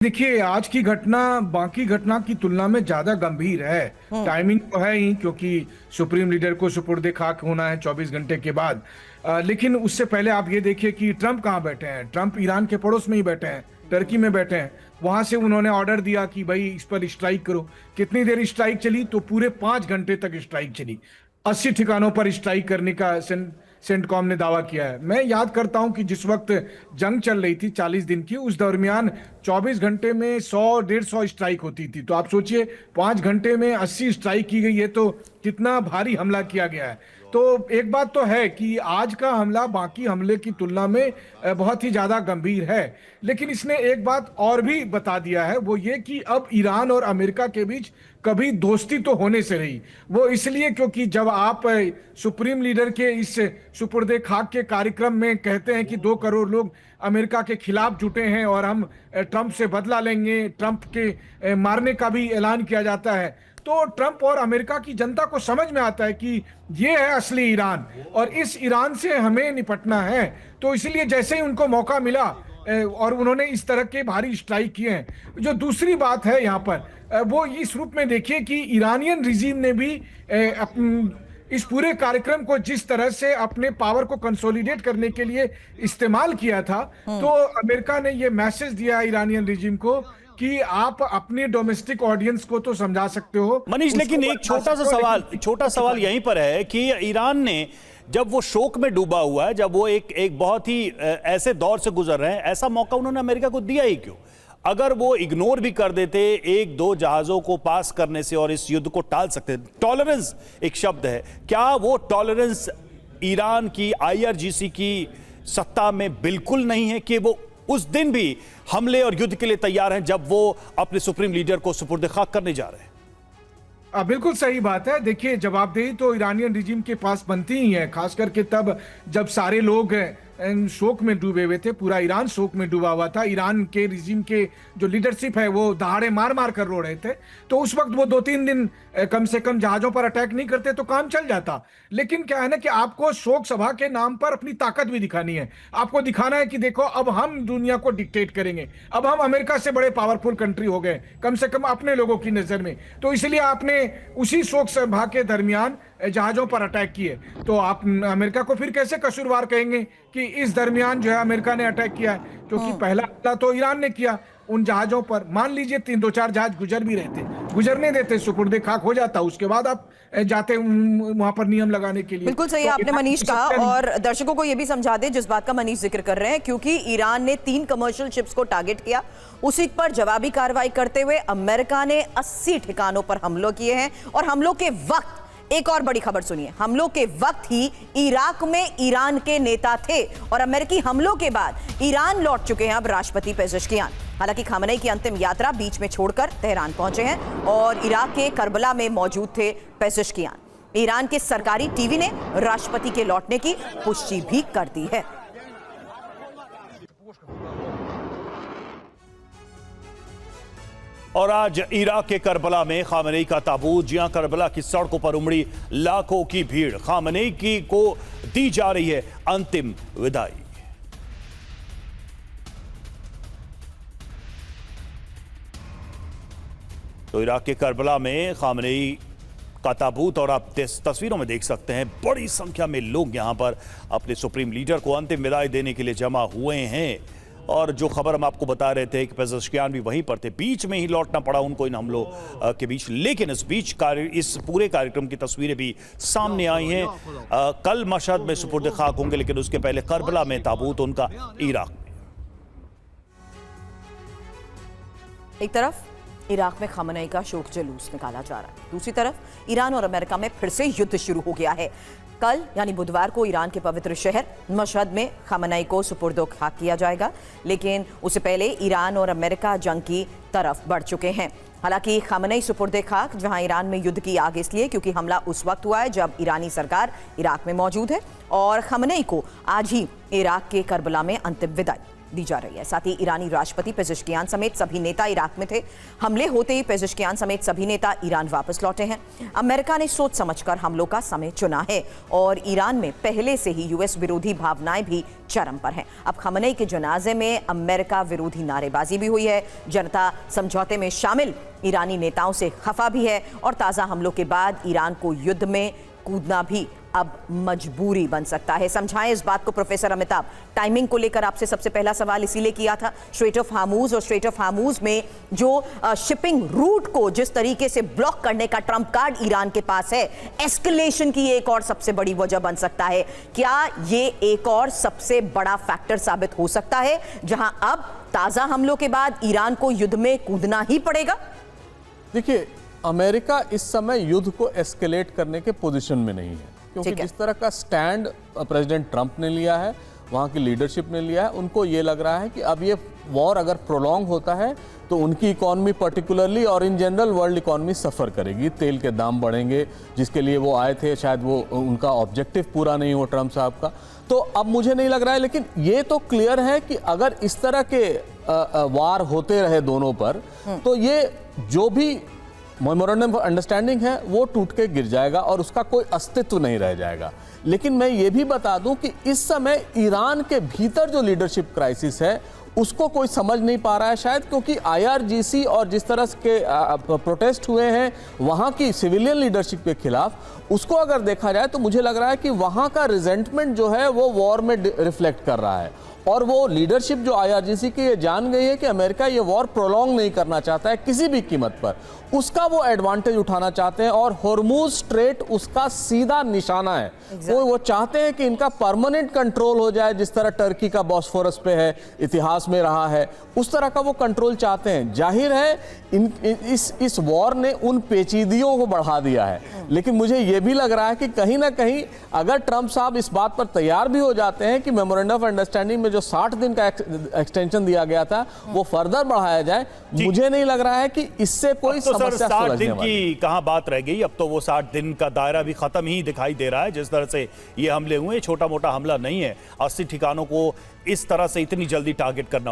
देखिए, आज की घटना बाकी घटना की तुलना में ज्यादा गंभीर है। टाइमिंग तो है ही, क्योंकि सुप्रीम लीडर को सुपुर्द खाक होना है 24 घंटे के बाद। लेकिन उससे पहले आप ये देखिए कि ट्रंप कहाँ बैठे हैं। ट्रंप ईरान के पड़ोस में ही बैठे हैं, टर्की में बैठे हैं। वहां से उन्होंने ऑर्डर दिया कि भाई इस पर स्ट्राइक करो। कितनी देर स्ट्राइक चली? तो पूरे 5 घंटे तक स्ट्राइक चली। 80 ठिकानों पर स्ट्राइक करने का सेंटकॉम ने दावा किया है। मैं याद करता हूं कि जिस वक्त जंग चल रही थी 40 दिन की, उस दरमियान 24 घंटे में 100-150 स्ट्राइक होती थी। तो आप सोचिए 5 घंटे में 80 स्ट्राइक की गई है, तो कितना भारी हमला किया गया है। तो एक बात तो है कि आज का हमला बाकी हमले की तुलना में बहुत ही ज्यादा गंभीर है। लेकिन इसने एक बात और भी बता दिया है, वो ये कि अब ईरान और अमेरिका के बीच कभी दोस्ती तो होने से रही। वो इसलिए क्योंकि जब आप सुप्रीम लीडर के इस सुपुर्दे खाक के कार्यक्रम में कहते हैं कि 2 करोड़ लोग अमेरिका के खिलाफ जुटे हैं और हम ट्रंप से बदला लेंगे, ट्रंप के मारने का भी ऐलान किया जाता है, तो ट्रंप और अमेरिका की जनता को समझ में आता है कि ये है असली ईरान और इस ईरान से हमें निपटना है। तो इसलिए जैसे ही उनको मौका मिला और उन्होंने इस तरह के भारी स्ट्राइक किए हैं। जो दूसरी बात है यहाँ पर वो इस रूप में देखिए कि ईरानियन रिजीम ने भी इस पूरे कार्यक्रम को जिस तरह से अपने पावर को कंसोलिडेट करने के लिए इस्तेमाल किया था, तो अमेरिका ने ये मैसेज दिया ईरानियन रिजीम को कि आप अपने डोमेस्टिक ऑडियंस को तो समझा सकते हो मनीष, लेकिन एक छोटा सवाल यहीं पर है कि ईरान ने जब वो शोक में डूबा हुआ है, जब वो एक बहुत ही ऐसे दौर से गुजर रहे हैं, ऐसा मौका उन्होंने अमेरिका को दिया ही क्यों? अगर वो इग्नोर भी कर देते 1-2 जहाजों को पास करने से और इस युद्ध को टाल सकते। टॉलरेंस एक शब्द है, क्या वो टॉलरेंस ईरान की IRGC की सत्ता में बिल्कुल नहीं है कि वो उस दिन भी हमले और युद्ध के लिए तैयार हैं जब वो अपने सुप्रीम लीडर को सुपुर्द खाक करने जा रहे हैं? बिल्कुल सही बात है। देखिए, जवाबदेही तो ईरानियन रिजीम के पास बनती ही है, खास करके तब जब सारे लोग शोक में डूबे हुए थे। पूरा ईरान शोक में डूबा हुआ था। ईरान के रिजीम के जो लीडरशिप है वो दहाड़े मार मार कर रो रहे थे। तो उस वक्त वो 2-3 दिन कम से कम जहाजों पर अटैक नहीं करते तो काम चल जाता। लेकिन क्या है ना कि आपको शोक सभा के नाम पर अपनी ताकत भी दिखानी है। आपको दिखाना है कि देखो, अब हम दुनिया को डिक्टेट करेंगे, अब हम अमेरिका से बड़े पावरफुल कंट्री हो गए, कम से कम अपने लोगों की नजर में। तो इसलिए आपने उसी शोक सभा के दरमियान जहाजों पर अटैक किए। तो आप अमेरिका को फिर कैसे कसूरवार कहेंगे कि इस दरमियान जो है अमेरिका ने अटैक किया है? क्योंकि पहला हमला तो ईरान ने किया उन जहाजों पर। मान लीजिए 3-2-4 जहाज गुजर भी रहे थे, गुजरने देते, सुपुर्दे खाक हो जाता, उसके बाद आप जाते वहां पर नियम लगाने के लिए। बिल्कुल सही तो आपने मनीष कहा, और दर्शकों को यह भी समझा दे जिस बात का मनीष जिक्र कर रहे हैं, क्योंकि ईरान ने 3 कमर्शियल शिप्स को टारगेट किया, उसी पर जवाबी कार्रवाई करते हुए अमेरिका ने 80 ठिकानों पर हमलों किए हैं। और हमलों के वक्त एक और बड़ी खबर सुनिए, हमलों के वक्त ही इराक में ईरान के नेता थे और अमेरिकी हमलों के बाद ईरान लौट चुके हैं अब राष्ट्रपति पेजेश्कियान। हालांकि खामनेई की अंतिम यात्रा बीच में छोड़कर तेहरान पहुंचे हैं और इराक के करबला में मौजूद थे पेजेश्कियान। ईरान के सरकारी टीवी ने राष्ट्रपति के लौटने की पुष्टि भी कर दी है। और आज इराक के करबला में खामनेई का ताबूत, जहां करबला की सड़कों पर उमड़ी लाखों की भीड़, खामनेई की को दी जा रही है अंतिम विदाई। तो इराक के करबला में खामनेई का ताबूत, और आप तस्वीरों में देख सकते हैं बड़ी संख्या में लोग यहां पर अपने सुप्रीम लीडर को अंतिम विदाई देने के लिए जमा हुए हैं। और जो खबर हम आपको बता रहे थे कि पेजेश्कियान भी वहीं पर थे, बीच में ही लौटना पड़ा उनको इन हमलों के बीच। लेकिन इस बीच इस पूरे कार्यक्रम की तस्वीरें भी सामने आई हैं। कल मशहद में सुपुर्द खाक होंगे, लेकिन उसके पहले करबला में ताबूत उनका इराक में। एक तरफ इराक में खामनेई का शोक जुलूस निकाला जा रहा है, दूसरी तरफ ईरान और अमेरिका में फिर से युद्ध शुरू हो गया है। कल यानी बुधवार को ईरान के पवित्र शहर मशहद में खामनेई को सुपुर्द खाक किया जाएगा, लेकिन उससे पहले ईरान और अमेरिका जंग की तरफ बढ़ चुके हैं। हालांकि खामनेई सुपुर्द खाक जहां ईरान में युद्ध की आग इसलिए क्योंकि हमला उस वक्त हुआ है जब ईरानी सरकार इराक में मौजूद है, और खामनेई को आज ही इराक के करबला में अंतिम विदाई। दी जा रही है। साथ ही ईरानी राष्ट्रपति पेजेश्कियान समेत सभी नेता इराक में थे। हमले होते ही पेजेश्कियान समेत सभी नेता ईरान वापस लौटे हैं। अमेरिका ने सोच समझकर हमलों का समय चुना है और ईरान में पहले से ही यूएस विरोधी भावनाएं भी चरम पर हैं। अब खamenei के जनाजे में अमेरिका विरोधी नारेबाजी भी हुई है। जनता समझौते में शामिल ईरानी नेताओं से खफा भी है और ताज़ा हमलों के बाद ईरान को युद्ध में कूदना भी अब मजबूरी बन सकता है। समझाएं इस बात को प्रोफेसर अमिताभ। टाइमिंग को लेकर आपसे सबसे पहला सवाल इसीलिए किया था। स्ट्रेट ऑफ हार्मूज और स्ट्रेट ऑफ हार्मूज में जो शिपिंग रूट को जिस तरीके से ब्लॉक करने का ट्रम्प कार्ड ईरान के पास है, एस्केलेशन की एक और सबसे बड़ी वजह बन सकता है। क्या ये एक और सबसे बड़ा फैक्टर साबित हो सकता है जहां अब ताजा हमलों के बाद ईरान को युद्ध में कूदना ही पड़ेगा? देखिए, अमेरिका इस समय युद्ध को एस्केलेट करने के पोजीशन में नहीं है, क्योंकि जिस तरह का स्टैंड प्रेसिडेंट ट्रंप ने लिया है, वहाँ की लीडरशिप ने लिया है, उनको ये लग रहा है कि अब ये वॉर अगर प्रोलॉन्ग होता है तो उनकी इकॉनमी पर्टिकुलरली और इन जनरल वर्ल्ड इकॉनमी सफ़र करेगी। तेल के दाम बढ़ेंगे, जिसके लिए वो आए थे, शायद वो उनका ऑब्जेक्टिव पूरा नहीं हो ट्रंप साहब का। तो अब मुझे नहीं लग रहा है, लेकिन ये तो क्लियर है कि अगर इस तरह के वार होते रहे दोनों पर, तो ये जो भी मेमोरेंडम ऑफ अंडरस्टैंडिंग है वो टूट के गिर जाएगा और उसका कोई अस्तित्व नहीं रह जाएगा। लेकिन मैं ये भी बता दूं कि इस समय ईरान के भीतर जो लीडरशिप क्राइसिस है उसको कोई समझ नहीं पा रहा है, शायद क्योंकि IRGC और जिस तरह के प्रोटेस्ट हुए हैं वहाँ की सिविलियन लीडरशिप के खिलाफ, उसको अगर देखा जाए तो मुझे लग रहा है कि वहाँ का रिजेंटमेंट जो है वो वॉर में रिफ्लेक्ट कर रहा है। और वो लीडरशिप जो IRGC की ये जान गई है कि अमेरिका ये वॉर प्रोलॉन्ग नहीं करना चाहता है किसी भी कीमत पर, उसका वो एडवांटेज उठाना चाहते हैं और हॉर्मुज स्ट्रेट उसका सीधा निशाना है। वो चाहते हैं कि इनका परमानेंट कंट्रोल हो जाए, जिस तरह टर्की का बॉस्फोरस पे है, इतिहास में रहा है, उस तरह का वो कंट्रोल चाहते हैं। जाहिर है इस वॉर ने उन पेचीदियों को बढ़ा दिया है, लेकिन मुझे ये भी लग रहा है कि कहीं ना कहीं अगर ट्रंप साहब इस बात पर तैयार भी हो जाते हैं कि मेमोरेंडम ऑफ अंडरस्टैंडिंग में जो 60 दिन का एक्सटेंशन दिया गया था वो फर्दर बढ़ाया जाए, मुझे नहीं लग रहा है कि इससे कोई समस्या 60 दिन की कहां बात रह गई। अब तो वो 60 दिन का दायरा भी खत्म ही दिखाई दे रहा है। जिस तरह से ये हमले हुए, छोटा मोटा हमला नहीं है। 80 ठिकानों को इस तरह से इतनी जल्दी टारगेट करना